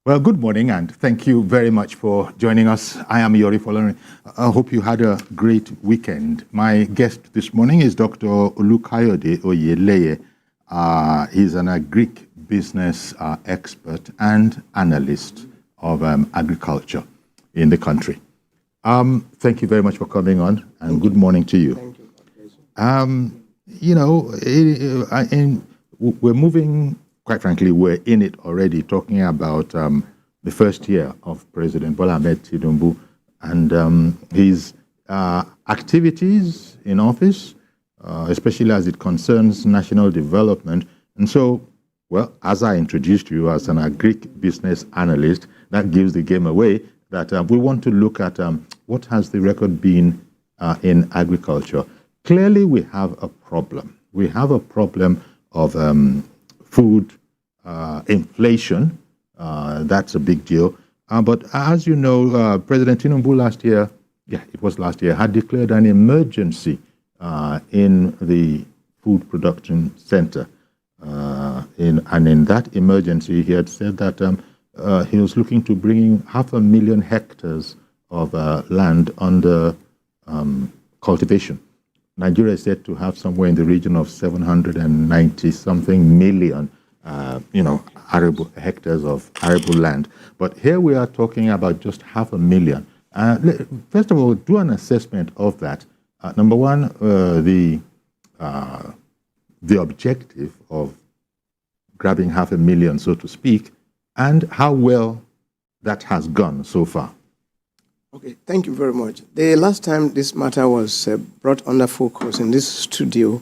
Well, good morning, and thank you very much for joining us. I am Yori Folarin. I hope you had a great weekend. My guest this morning is Dr. Olukayode Oyeleye. He's an agric business expert and analyst of agriculture in the country. Thank you very much for coming on, and good morning to you. Thank you. We're moving. Quite frankly, we're in it already, talking about the first year of President Bola Ahmed Tinubu and his activities in office, especially as it concerns national development. And so, well, as I introduced you as an agric business analyst, that gives the game away that we want to look at what has the record been in agriculture. Clearly, we have a problem. We have a problem of food inflation. That's a big deal. But as you know, President Tinubu last year, had declared an emergency in the food production center. And in that emergency, he had said that he was looking to bring 500,000 hectares of land under cultivation. Nigeria is said to have somewhere in the region of 790-something million, arable hectares of arable land. But here we are talking about just 500,000. First of all, do an assessment of that. Number one, the objective of grabbing 500,000, so to speak, and how well that has gone so far. Okay, thank you very much. The last time this matter was brought under focus in this studio,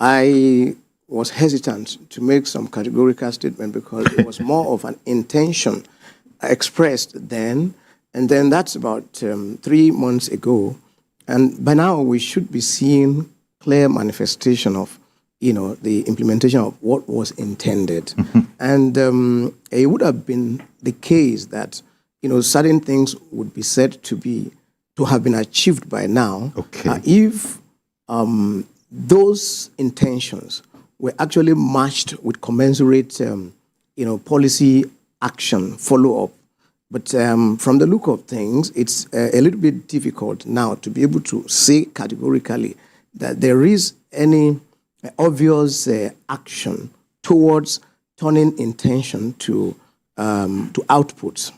I was hesitant to make some categorical statement because it was more of an intention expressed then, and then that's about 3 months ago. And by now we should be seeing clear manifestation of, the implementation of what was intended. And it would have been the case that certain things would be said to have been achieved by now, if those intentions were actually matched with commensurate, policy action follow-up. But from the look of things, it's a little bit difficult now to be able to say categorically that there is any obvious action towards turning intention to outputs.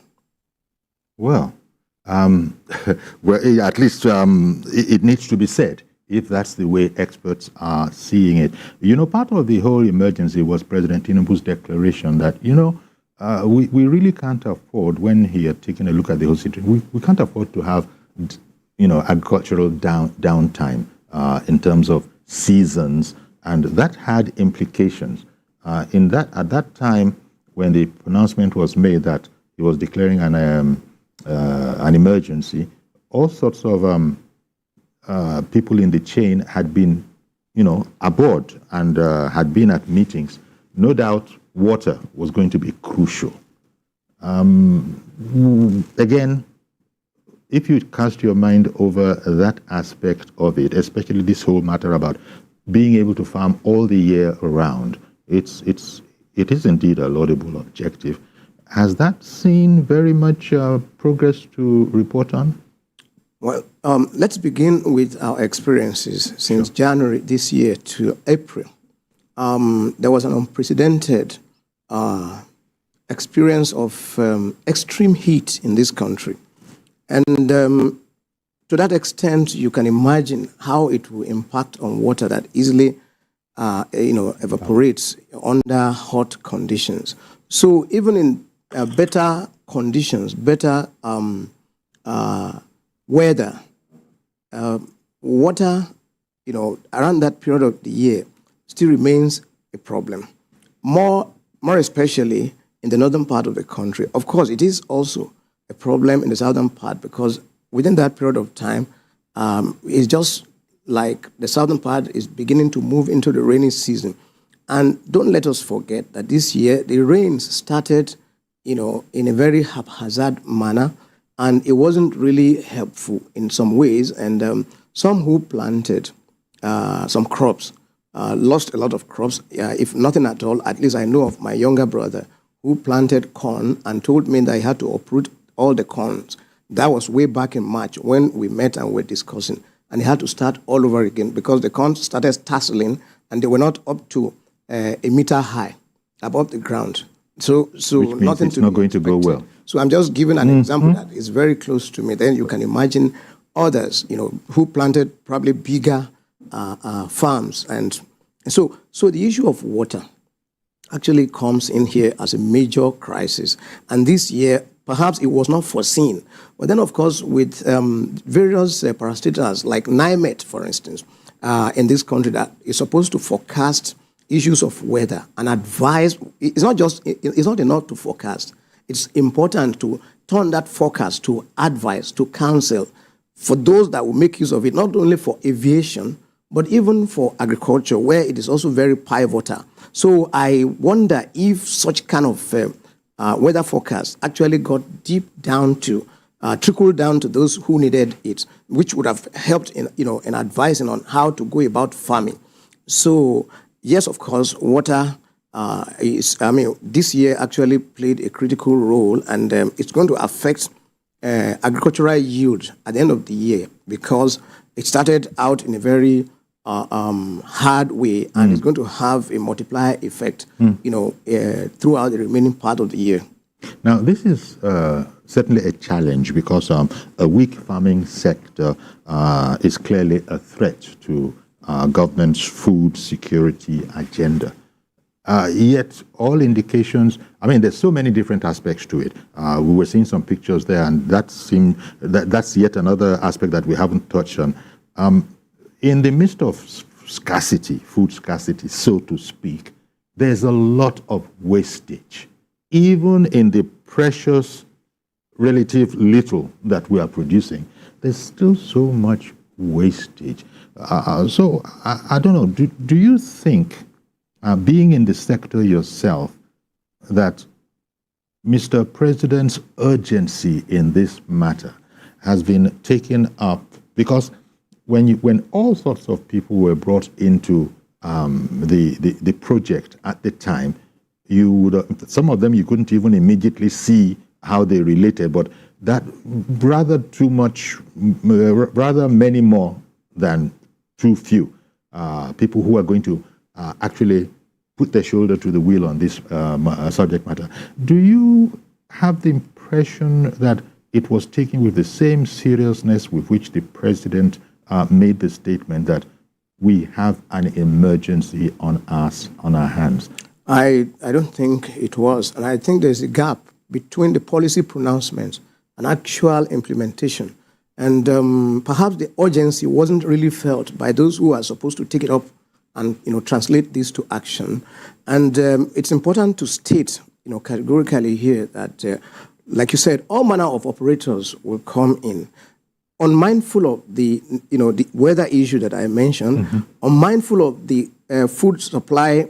Well, at least it needs to be said, if that's the way experts are seeing it. Part of the whole emergency was President Tinubu's declaration that, we really can't afford, when he had taken a look at the whole situation, we can't afford to have, agricultural downtime in terms of seasons, and that had implications. At that time, when the pronouncement was made that he was declaring an emergency, all sorts of people in the chain had been, aboard and had been at meetings. No doubt water was going to be crucial. Again, if you cast your mind over that aspect of it, especially this whole matter about being able to farm all the year around, it is indeed a laudable objective. Has that seen very much progress to report on? Well, let's begin with our experiences since January this year to April. There was an unprecedented experience of extreme heat in this country. And to that extent, you can imagine how it will impact on water that easily evaporates under hot conditions. So even in better conditions, better weather, water, around that period of the year still remains a problem. More especially in the northern part of the country. Of course, it is also a problem in the southern part because within that period of time, it's just like the southern part is beginning to move into the rainy season. And don't let us forget that this year, the rains started, in a very haphazard manner, and it wasn't really helpful in some ways. And some who planted some crops lost a lot of crops, if nothing at all. At least I know of my younger brother who planted corn and told me that he had to uproot all the corns. That was way back in March when we met and were discussing. And he had to start all over again because the corn started tasseling and they were not up to a meter high above the ground. So Which means nothing it's to not be going to go well. So I'm just giving an example that is very close to me. Then you can imagine others, who planted probably bigger farms. And so the issue of water actually comes in here as a major crisis. And this year, perhaps it was not foreseen. But then, of course, with various parastatals like NIMET, for instance, in this country that is supposed to forecast issues of weather and advise. It's not enough to forecast. It's important to turn that forecast to advice, to counsel for those that will make use of it, not only for aviation, but even for agriculture, where it is also very pivotal. So I wonder if such kind of weather forecast actually got deep down to, trickled down to those who needed it, which would have helped in advising on how to go about farming. So yes, of course, water this year actually played a critical role, and it's going to affect agricultural yield at the end of the year because it started out in a very hard way, and it's going to have a multiplier effect, throughout the remaining part of the year. Now, this is certainly a challenge because a weak farming sector is clearly a threat to government's food security agenda. Yet all indications, there's so many different aspects to it. We were seeing some pictures there, and that's yet another aspect that we haven't touched on. In the midst of scarcity, food scarcity, so to speak, there's a lot of wastage. Even in the precious, relative little that we are producing, there's still so much wastage. So I don't know, do you think, being in the sector yourself, that Mr. President's urgency in this matter has been taken up? Because when all sorts of people were brought into the project at the time, you would some of them you couldn't even immediately see how they related, but that rather many more than too few people who are going to actually put their shoulder to the wheel on this subject matter. Do you have the impression that it was taken with the same seriousness with which the president made the statement that we have an emergency on our hands? I don't think it was. And I think there's a gap between the policy pronouncements and actual implementation. And perhaps the urgency wasn't really felt by those who are supposed to take it up and translate this to action. And it's important to state categorically here that, like you said, all manner of operators will come in, unmindful of the weather issue that I mentioned, unmindful of the food supply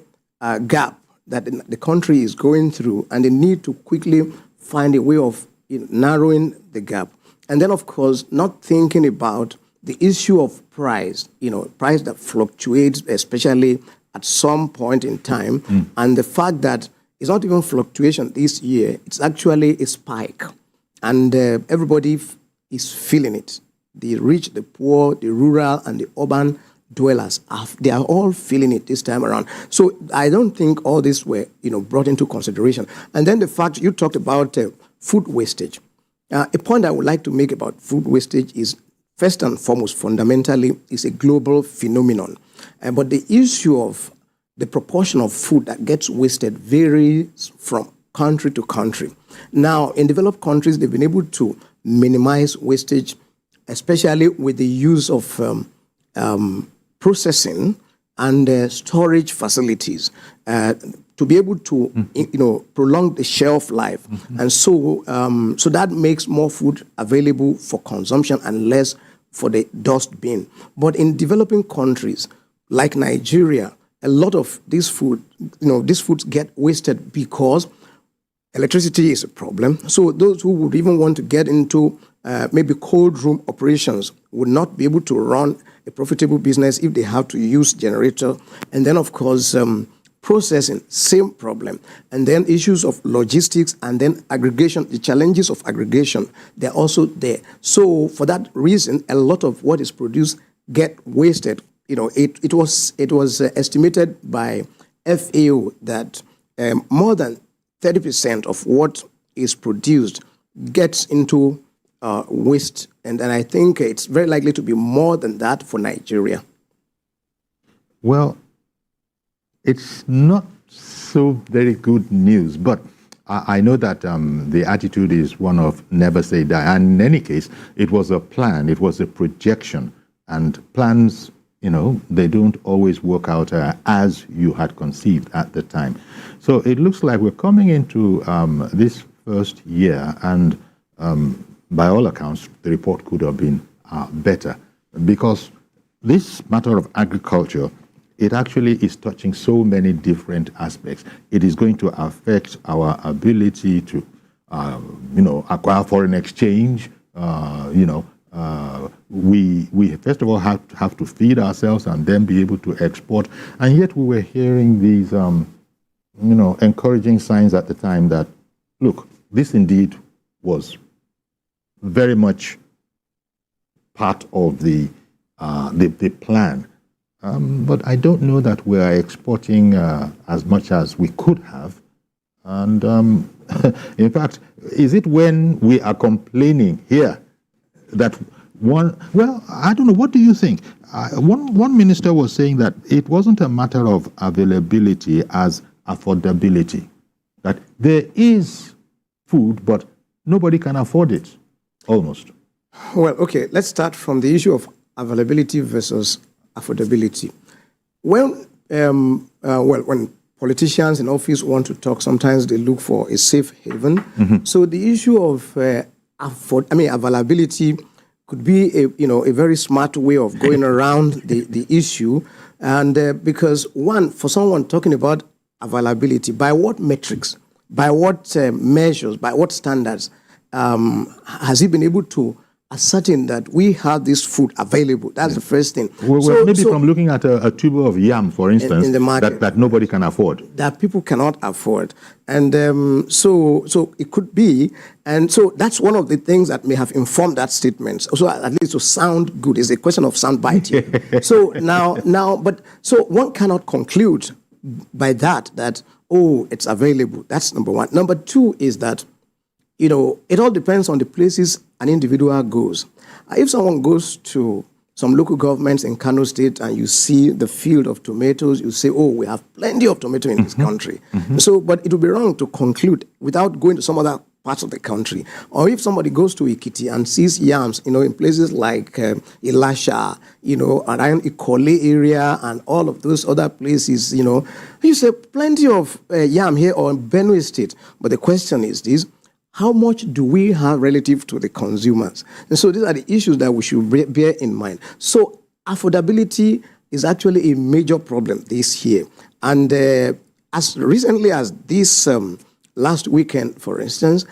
gap that the country is going through, and the need to quickly find a way of narrowing the gap. And then, of course, not thinking about the issue of price, price that fluctuates, especially at some point in time, and the fact that it's not even fluctuation this year, it's actually a spike. And everybody is feeling it. The rich, the poor, the rural, and the urban dwellers, they are all feeling it this time around. So I don't think all this were, brought into consideration. And then the fact you talked about food wastage. A point I would like to make about food wastage is, first and foremost, fundamentally, is a global phenomenon. But the issue of the proportion of food that gets wasted varies from country to country. Now, in developed countries, they've been able to minimize wastage, especially with the use of processing and storage facilities to be able to, prolong the shelf life. And so that makes more food available for consumption and less for the dust bin. But in developing countries like Nigeria, a lot of this food, these foods get wasted because electricity is a problem. So those who would even want to get into maybe cold room operations would not be able to run a profitable business if they have to use generator. And then, of course, processing, same problem. And then issues of logistics and then aggregation, the challenges of aggregation, they're also there. So for that reason, a lot of what is produced get wasted. It was estimated by FAO that more than 30% of what is produced gets into waste. And I think it's very likely to be more than that for Nigeria. Well, it's not so very good news, but I know that the attitude is one of never say die. And in any case, it was a plan, it was a projection, and plans, they don't always work out as you had conceived at the time. So it looks like we're coming into this first year, and by all accounts, the report could have been better, because this matter of agriculture, it actually is touching so many different aspects. It is going to affect our ability to, acquire foreign exchange. We first of all have to feed ourselves and then be able to export. And yet we were hearing these, encouraging signs at the time that, look, this indeed was very much part of the plan. But I don't know that we are exporting as much as we could have. And in fact, is it when we are complaining here that I don't know, what do you think? One minister was saying that it wasn't a matter of availability as affordability, that there is food, but nobody can afford it, almost. Well, okay, let's start from the issue of availability versus affordability. When politicians in office want to talk, sometimes they look for a safe haven. Mm-hmm. So the issue of availability could be a very smart way of going around the issue, and because for someone talking about availability, by what metrics, by what measures, by what standards has he been able to ascertain that we have this food available? That's the first thing. Maybe from looking at a tube of yam, for instance, in the market, that nobody can afford. That people cannot afford. And so it could be, and so that's one of the things that may have informed that statement. So at least to sound good, is a question of sound biting. So so one cannot conclude by that, it's available. That's number one. Number two is that, it all depends on the places an individual goes. If someone goes to some local governments in Kano State and you see the field of tomatoes, you say, we have plenty of tomato in this country. Mm-hmm. So, but it would be wrong to conclude without going to some other parts of the country. Or if somebody goes to Ikiti and sees yams, in places like Elisha, around Ikole area and all of those other places, you say plenty of yam here or in Benue State. But the question is this: how much do we have relative to the consumers? And so these are the issues that we should bear in mind. So affordability is actually a major problem this year. And as recently as this last weekend, for instance,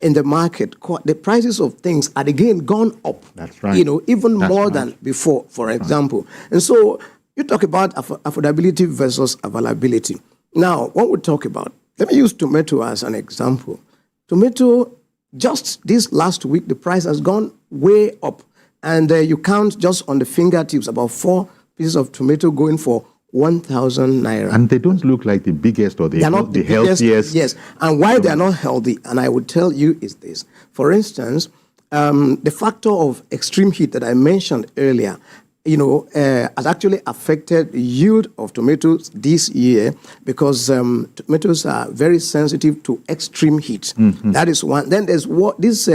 in the market, the prices of things had again gone up. That's right. Even That's more right. than before, for example. And so you talk about affordability versus availability. Now, what we talk about, let me use tomato as an example. Tomato, just this last week, the price has gone way up. And you count just on the fingertips about 4 pieces of tomato going for 1,000 naira. And they don't look like the biggest or the healthiest. Yes, and why they are not healthy, and I would tell you, is this. For instance, the factor of extreme heat that I mentioned earlier, has actually affected the yield of tomatoes this year, because tomatoes are very sensitive to extreme heat. Mm-hmm. That is one. Then there's this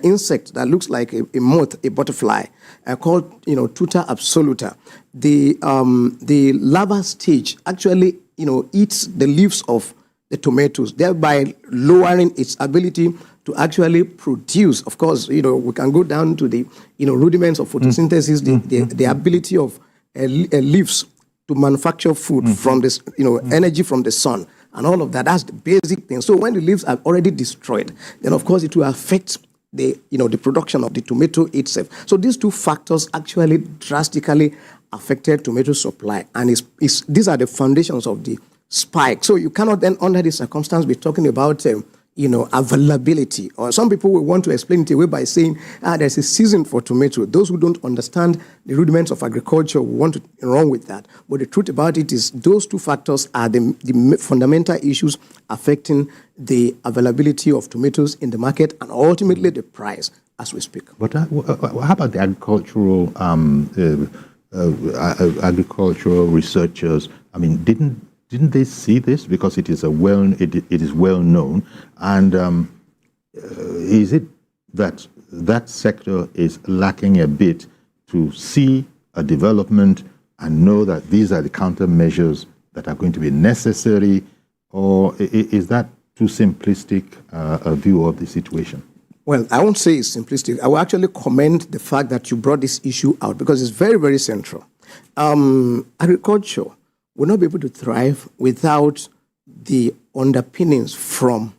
insect that looks like a moth, a butterfly, called Tuta absoluta. The larva stage actually eats the leaves of the tomatoes, thereby lowering its ability to actually produce. Of course, we can go down to the rudiments of photosynthesis, the ability of leaves to manufacture food from this, energy from the sun and all of that. That's the basic thing. So when the leaves are already destroyed, then of course it will affect the production of the tomato itself. So these two factors actually drastically affected tomato supply, and these are the foundations of the spike. So you cannot then, under this circumstance, be talking about availability. Or some people will want to explain it away by saying, there's a season for tomato. Those who don't understand the rudiments of agriculture will want to run with that. But the truth about it is those two factors are the fundamental issues affecting the availability of tomatoes in the market and ultimately the price as we speak. But how about the agricultural researchers? I mean, didn't they see this because it is it is well known, and is it that sector is lacking a bit to see a development and know that these are the countermeasures that are going to be necessary, or is that too simplistic a view of the situation? Well, I won't say it's simplistic. I will actually commend the fact that you brought this issue out because it's very, very central. Agriculture will not be able to thrive without the underpinnings from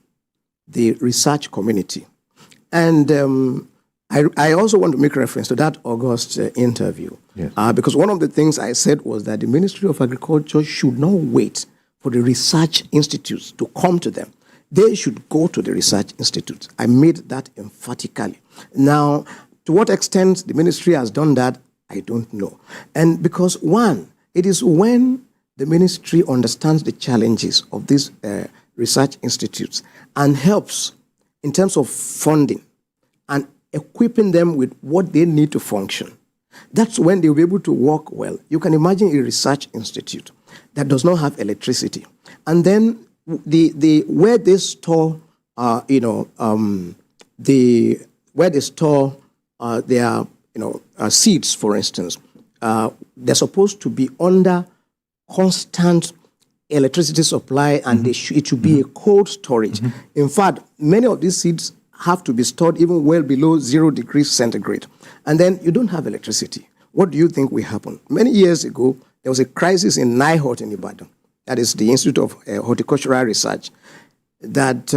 the research community. And I also want to make reference to that August interview. Yes. Because one of the things I said was that the Ministry of Agriculture should not wait for the research institutes to come to them. They should go to the research institutes. I made that emphatically. Now, to what extent the ministry has done that, I don't know. And because, one, it is when the ministry understands the challenges of these research institutes and helps in terms of funding and equipping them with what they need to function. That's when they'll be able to work well. You can imagine a research institute that does not have electricity. And then where they store, their seeds, for instance, they're supposed to be under constant electricity supply, and it should be a cold storage. In fact, many of these seeds have to be stored even well below 0 degrees centigrade. And then you don't have electricity. What do you think will happen? Many years ago, there was a crisis in NIHORT in Ibadan. That is the Institute of Horticultural Research, that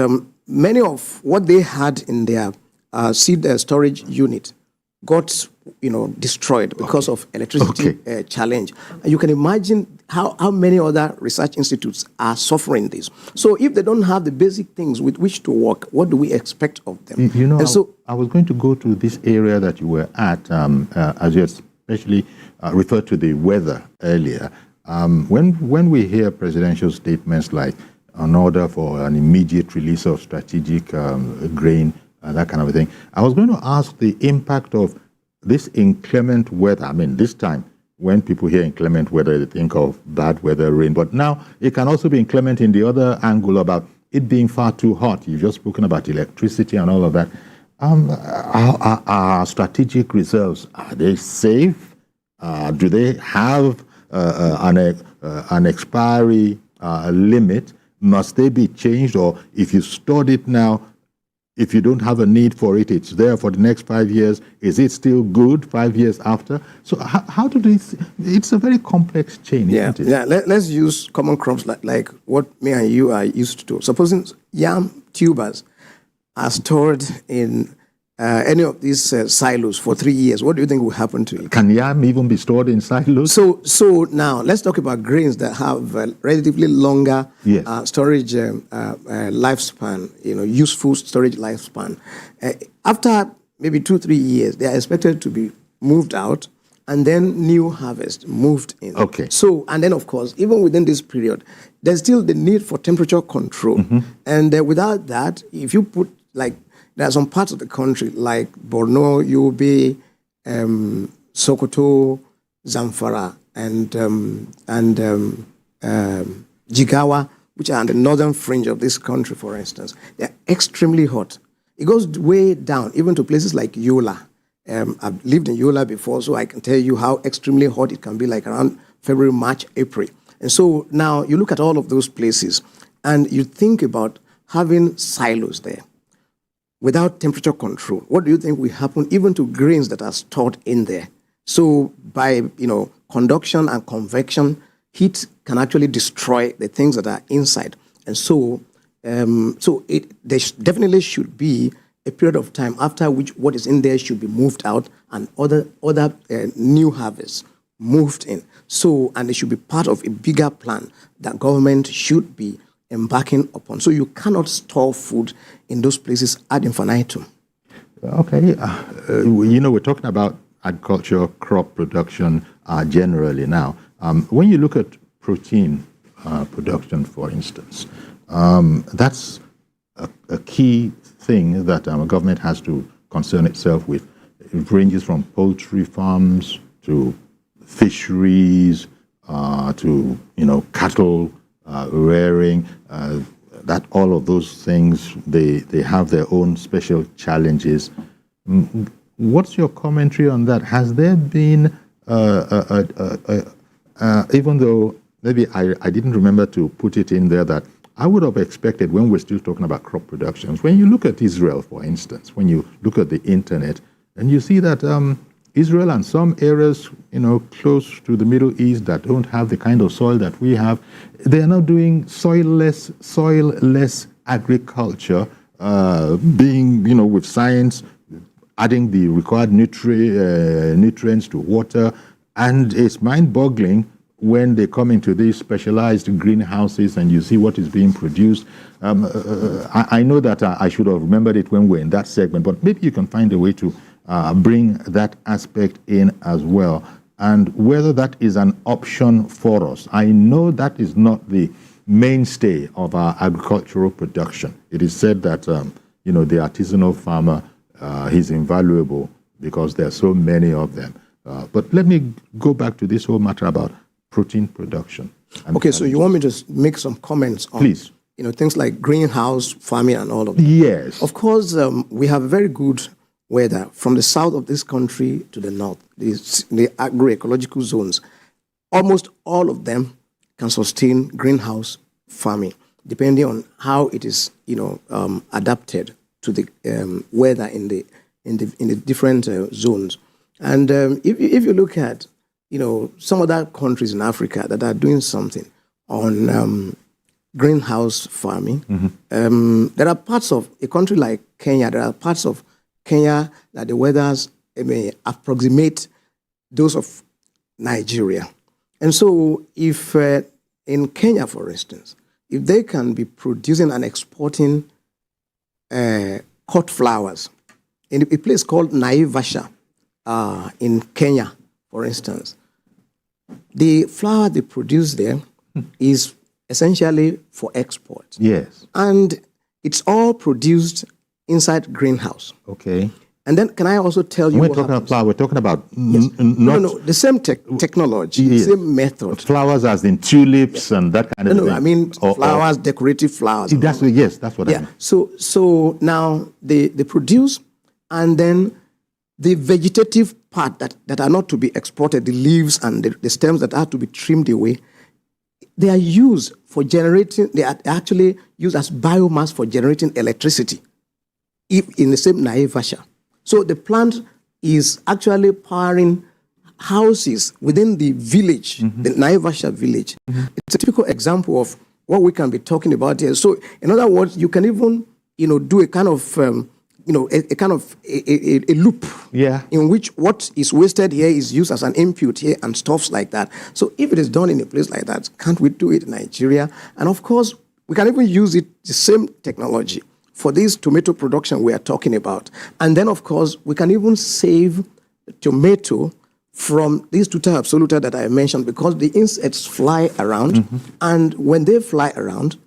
many of what they had in their seed storage unit got destroyed because of electricity challenge. And you can imagine how many other research institutes are suffering this. So if they don't have the basic things with which to work, what do we expect of them? I was going to go to this area that you were at, as you especially referred to the weather earlier. When we hear presidential statements like an order for an immediate release of strategic grain, that kind of a thing, I was going to ask the impact of this inclement weather. I mean, this time, when people hear inclement weather, they think of bad weather, rain, but now it can also be inclement in the other angle about it being far too hot. You've just spoken about electricity and all of that. Our strategic reserves, are they safe? Do they have an expiry limit? Must they be changed? Or if you stored it now, if you don't have a need for it, it's there for the next 5 years. Is it still good 5 years after? So how do they? It's a very complex chain, isn't it? Yeah. Let's use common crops like what me and you are used to. Supposing yam tubers are stored in any of these silos for 3 years, what do you think will happen to it? Can yam even be stored in silos? So now let's talk about grains that have relatively longer storage lifespan, useful storage lifespan. After maybe 2-3 years, they are expected to be moved out and then new harvest moved in. Okay. So, and then of course, even within this period, there's still the need for temperature control. And without that, if you put there are some parts of the country like Borno, Yobe, Sokoto, Zamfara, and Jigawa, which are on the northern fringe of this country, for instance. They're extremely hot. It goes way down, even to places like Yola. I've lived in Yola before, so I can tell you how extremely hot it can be, like around February, March, April. And so now you look at all of those places, and you think about having silos there without temperature control. What do you think will happen even to grains that are stored in there? So by conduction and convection, heat can actually destroy the things that are inside. And so there definitely should be a period of time after which what is in there should be moved out and other new harvests moved in. So, and it should be part of a bigger plan that government should be embarking upon. So you cannot store food in those places ad infinitum. Okay. We're talking about agriculture, crop production generally now. When you look at protein production, for instance, that's a key thing that our government has to concern itself with. It ranges from poultry farms to fisheries to cattle rearing. That all of those things they have their own special challenges. What's your commentary on that? Has there been even though maybe I didn't remember to put it in there, that I would have expected when we're still talking about crop productions, when you look at Israel, for instance, when you look at the internet, and you see that Israel and some areas, close to the Middle East that don't have the kind of soil that we have, they are now doing soil-less agriculture, being, with science, adding the required nutrients to water, and it's mind-boggling when they come into these specialized greenhouses and you see what is being produced. I know that I should have remembered it when we're in that segment, but maybe you can find a way to bring that aspect in as well, and whether that is an option for us. I know that is not the mainstay of our agricultural production. It is said that the artisanal farmer is invaluable because there are so many of them. But let me go back to this whole matter about protein production. Okay, so you want me to make some comments on Please. Things like greenhouse farming and all of that? Yes. Of course, we have very good weather from the south of this country to the north, the agroecological zones. Almost all of them can sustain greenhouse farming, depending on how it is, adapted to the weather in the different zones. And if you look at, some other countries in Africa that are doing something on greenhouse farming, there are parts of a country like Kenya, there are parts of Kenya that the weathers may approximate those of Nigeria. And so if in Kenya, for instance, if they can be producing and exporting cut flowers in a place called Naivasha in Kenya, for instance, the flour they produce there is essentially for export. Yes. And it's all produced inside greenhouse. Okay. And then can I also tell you We're talking about flower. We're talking about yes. No, the same technology, yes. the same method. Flowers as in tulips and that kind of thing. No, I mean flowers, decorative flowers. That's what I mean. So now they produce, and then the vegetative part that are not to be exported, the leaves and the stems that are to be trimmed away, they are used for generating, they are actually used as biomass for generating electricity in the same Naivasha. So the plant is actually powering houses within the village, the Naivasha village. It's a typical example of what we can be talking about here. So in other words, you can even, do a kind of, a loop in which what is wasted here is used as an input here and stuffs like that. So if it is done in a place like that, can't we do it in Nigeria? And of course, we can even use the same technology for this tomato production we are talking about. And then, of course, we can even save tomato from these tuta absoluta that I mentioned, because the insects fly around, and when they fly around,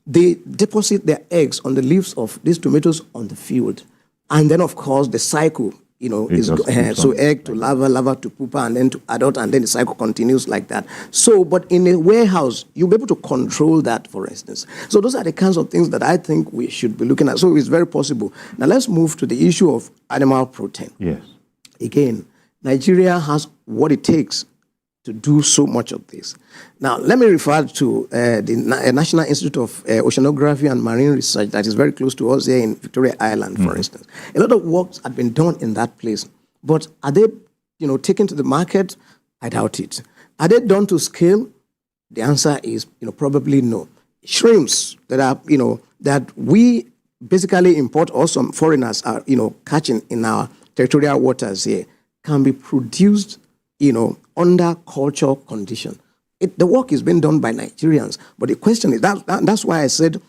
they deposit their eggs on the leaves of these tomatoes on the field. And then, of course, the cycle, is so egg to larva to pupa, and then to adult, and then the cycle continues like that. So, but in a warehouse, you'll be able to control that, for instance. So those are the kinds of things that I think we should be looking at. So it's very possible. Now let's move to the issue of animal protein. Yes. Again, Nigeria has what it takes to do so much of this. Now, let me refer to the National Institute of Oceanography and Marine Research that is very close to us here in Victoria Island, for instance. A lot of work had been done in that place, but are they, taken to the market? I doubt it. Are they done to scale? The answer is, probably no. Shrimps that are, that we basically import, or some foreigners are, catching in our territorial waters here, can be produced under cultural condition. The work is being done by Nigerians, but the question is that's why I said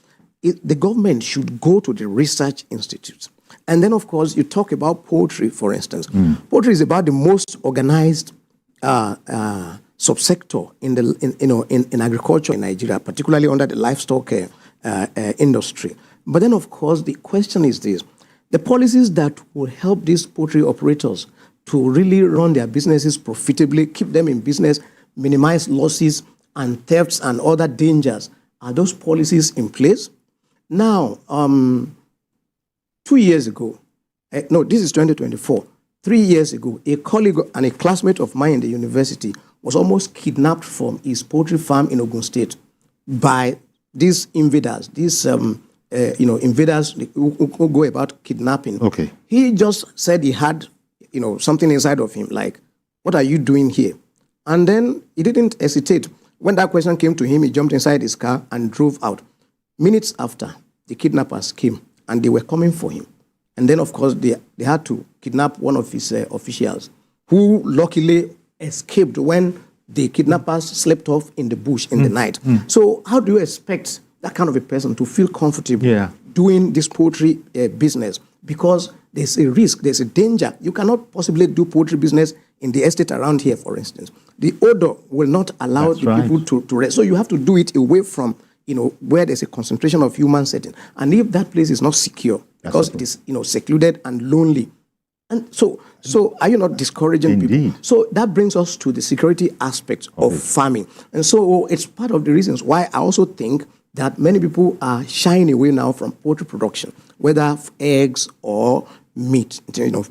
the government should go to the research institutes. And then, of course, you talk about poultry, for instance. Poultry is about the most organized subsector in agriculture in Nigeria, particularly under the livestock industry. But then, of course, the question is this: the policies that will help these poultry operators to really run their businesses profitably, keep them in business, minimize losses and thefts and other dangers, are those policies in place? Now, 2 years ago, no, this is 2024, 3 years ago, a colleague and a classmate of mine in the university was almost kidnapped from his poultry farm in Ogun State by these invaders, invaders who go about kidnapping. Okay. He just said he had, something inside of him, like, what are you doing here? And then he didn't hesitate. When that question came to him, he jumped inside his car and drove out. Minutes after, the kidnappers came, and they were coming for him. And then, of course, they had to kidnap one of his officials, who luckily escaped when the kidnappers slept off in the bush in the night. So how do you expect that kind of a person to feel comfortable doing this poultry business? Because there's a risk, there's a danger. You cannot possibly do poultry business in the estate around here, for instance. The odor will not allow people to rest. So you have to do it away from, where there's a concentration of human setting. And if that place is not secure, because it is, secluded and lonely. And so are you not discouraging people? So that brings us to the security aspect of farming. And so it's part of the reasons why I also think that many people are shying away now from poultry production, whether eggs or meat,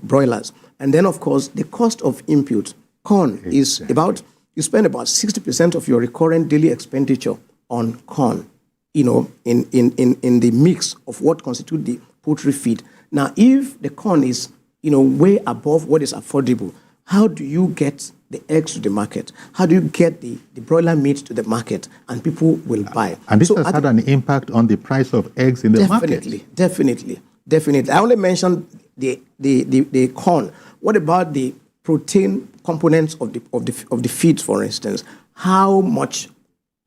broilers. And then, of course, the cost of input, corn, is about, you spend about 60% of your recurrent daily expenditure on corn, in the mix of what constitutes the poultry feed. Now, if the corn is, way above what is affordable, how do you get the eggs to the market? How do you get the broiler meat to the market? And people will buy. And this has had an impact on the price of eggs in the market. Definitely. I only mentioned the corn. What about the protein components of the feed, for instance? How much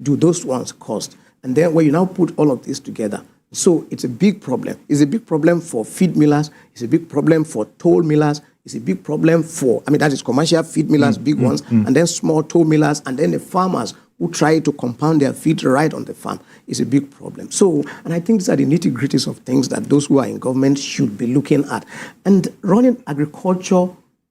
do those ones cost? And then when you now put all of this together, so it's a big problem. It's a big problem for feed millers. It's a big problem for toll millers. It's a big problem for, that is commercial feed millers, big ones, and then small toll millers, and then the farmers who try to compound their feed right on the farm. Is a big problem. So, and I think these are the nitty-gritties of things that those who are in government should be looking at. And running agriculture,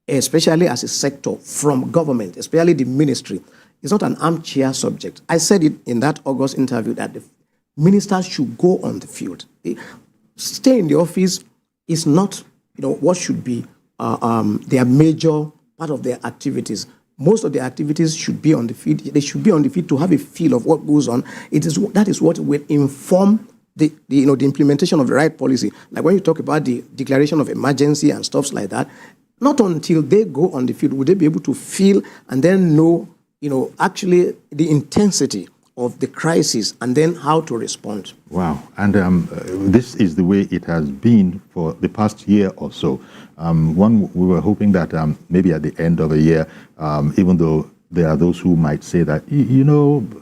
especially as a sector from government, especially the ministry, is not an armchair subject. I said it in that August interview that the ministers should go on the field. Stay in the office is not, what should be their major part of their activities. Most of the activities should be on the field. They should be on the field to have a feel of what goes on. That is what will inform the implementation of the right policy. Like when you talk about the declaration of emergency and stuff like that, not until they go on the field will they be able to feel and then know, actually the intensity of the crisis and then how to respond. Wow. And this is the way it has been for the past year or so. We were hoping that maybe at the end of a year, even though there are those who might say that,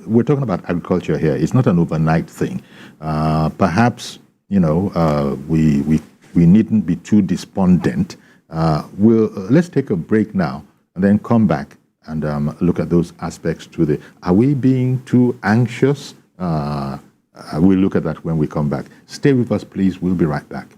we're talking about agriculture here. It's not an overnight thing. Perhaps, we needn't be too despondent. Let's take a break now and then come back and look at those aspects are we being too anxious? We'll look at that when we come back. Stay with us, please. We'll be right back.